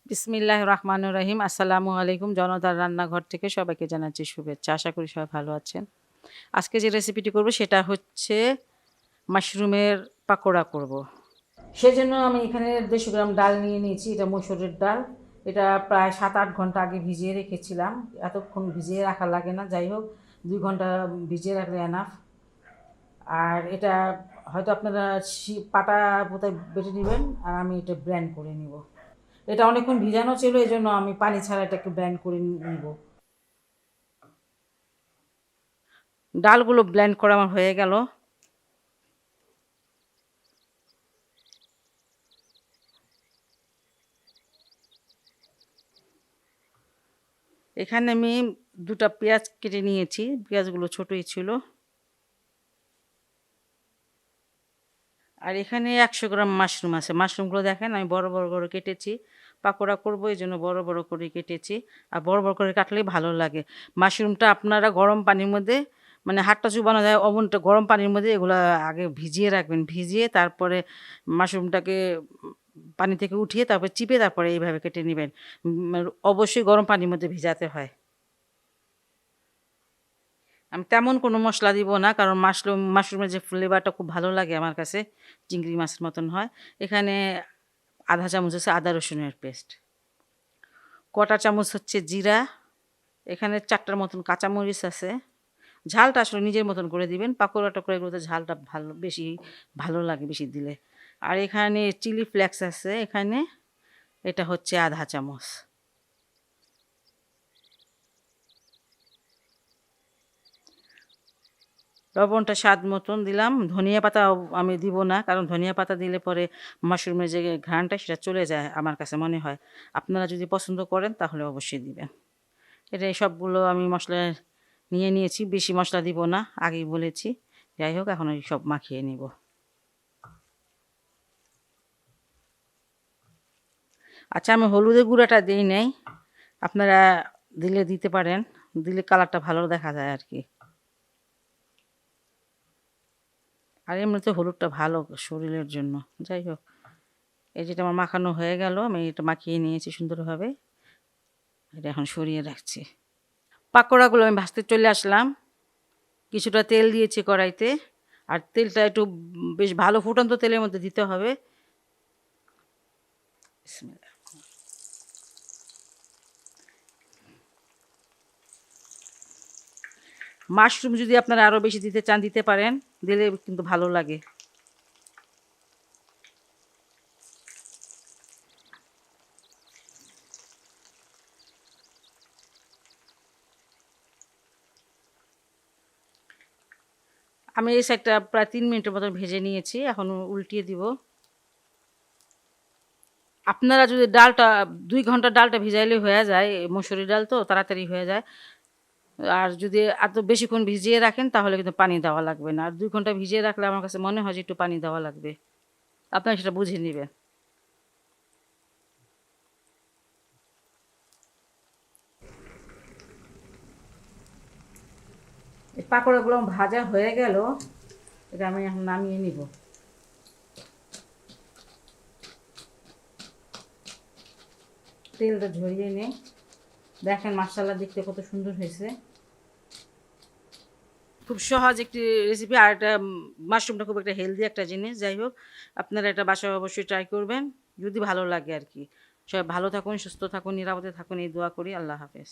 বিসমিল্লাহির রহমানির রহিম। আসসালামু আলাইকুম। জনতার রান্নাঘর থেকে সবাইকে জানাচ্ছি শুভেচ্ছা। আশা করি সবাই ভালো আছেন। আজকে যে রেসিপিটি করব সেটা হচ্ছে মাশরুমের পাকোড়া করব। সেজন্য আমি এখানে 150 গ্রাম ডাল নিয়ে নিয়েছি। এটা মসুরের ডাল। এটা প্রায় 7-8 ঘন্টা আগে ভিজিয়ে রেখেছিলাম। এতক্ষণ ভিজিয়ে রাখা লাগে না, যাই হোক 2 ঘন্টা ভিজিয়ে রাখলে এনাফ। আর এটা হয়তো আপনারা পাটা পোতায় বেটে নেবেন, আর আমি এটা ব্লেন্ড করে নিব। এটা অনেকক্ষণ ভিজানো ছিল, এই জন্য আমি পানি ছাড়া এটা একটু ব্লেন্ড করে নিব। ডালগুলো ব্লেন্ড করা আমার হয়ে গেল। এখানে আমি 2টা পেঁয়াজ কেটে নিয়েছি। পেঁয়াজগুলো ছোটই ছিল। আর এখানে 100 গ্রাম মাশরুম আছে। মাশরুমগুলো দেখেন আমি বড় বড় করে কেটেছি। পাকোড়া করব এই জন্য বড় বড় করে কেটেছি। আর বড় বড় করে কাটলেই ভালো লাগে। মাশরুমটা আপনারা গরম পানির মধ্যে, মানে হাতটা চুবানো যায় ওভেনটা গরম পানির মধ্যে এগুলো আগে ভিজিয়ে রাখবেন। ভিজিয়ে তারপরে মাশরুমটাকে পানি থেকে উঠিয়ে তারপরে চিপে তারপরে এইভাবে কেটে নেবেন। অবশ্যই গরম পানির মধ্যে ভিজাতে হয়। আমি তেমন কোনো মশলা দিব না, কারণ মাশরুমের যে ফ্লেভারটা খুব ভালো লাগে আমার কাছে, চিংড়ি মাছের মতন হয়। এখানে আধা চামচ হচ্ছে আদা রসুনের পেস্ট, কটা চামচ হচ্ছে জিরা, এখানে 4টার মতন কাঁচামরিচ আছে। ঝালটা আসলে নিজের মতন করে দিবেন। পাকোড়া টাকোড়া এগুলোতে ঝালটা বেশি ভালো লাগে বেশি দিলে। আর এখানে চিলি ফ্লেক্স আছে, এখানে এটা হচ্ছে আধা চামচ। লবণটা স্বাদ মতন দিলাম। ধনিয়া পাতা আমি দিব না, কারণ ধনিয়া পাতা দিলে পরে মাশরুমের যে ঘ্রাণটা সেটা চলে যায় আমার কাছে মনে হয়। আপনারা যদি পছন্দ করেন তাহলে অবশ্যই দিবেন। এটা সবগুলো আমি মশলা নিয়ে নিয়েছি, বেশি মশলা দিব না, আগেই বলেছি। যাই হোক এখন এই সব মাখিয়ে নিব। আচ্ছা, আমি হলুদের গুঁড়াটা দিই নাই, আপনারা দিলে দিতে পারেন, দিলে কালারটা ভালো দেখা যায় আর কি। আর এমনিতে হলুদটা ভালো শরীরের জন্য। যাই হোক, এই যেটা আমার মাখানো হয়ে গেল, আমি এটা মাখিয়ে নিয়েছি সুন্দরভাবে। এটা এখন সরিয়ে রাখছি। পাকোড়াগুলো আমি ভাজতে চলে আসলাম। কিছুটা তেল দিয়েছি কড়াইতে, আর তেলটা একটু বেশ ভালো ফুটন্ত তেলের মধ্যে দিতে হবে। মাশরুম যদি আপনারা আরও বেশি দিতে চান দিতে পারেন, দিলে কিন্তু ভালো লাগে। আমি এই সাইডটা প্রায় 3 মিনিটের মতো ভেজে নিয়েছি, এখন উল্টিয়ে দিব। আপনারা যদি ডালটা 2 ঘন্টা ডালটা ভিজাইলে হয়ে যায়, মসুরি ডাল তো তাড়াতাড়ি হয়ে যায়। আর যদি এত বেশিক্ষণ ভিজিয়ে রাখেন তাহলে কিন্তু পানি দেওয়া লাগবে না। আর 2 ঘন্টা ভিজিয়ে রাখলে আমার কাছে মনে হয় যে একটু পানি দেওয়া লাগবে। আপনারা সেটা বুঝে নেবেন। এই পাকোড়াগুলো ভাজা হয়ে গেল, এটা আমি এখন নামিয়ে নিব। তেলটা ঝরিয়ে নিই। দেখেন মাশাআল্লাহ দেখতে কত সুন্দর হয়েছে। খুব সহজ একটি রেসিপি। আর এটা মাশরুমটা খুব একটা হেলদি একটা জিনিস। যাই হোক, আপনারা এটা বাসায় অবশ্যই ট্রাই করবেন যদি ভালো লাগে আর কি। সবাই ভালো থাকুন, সুস্থ থাকুন, নিরাপদে থাকুন, এই দোয়া করি। আল্লাহ হাফেজ।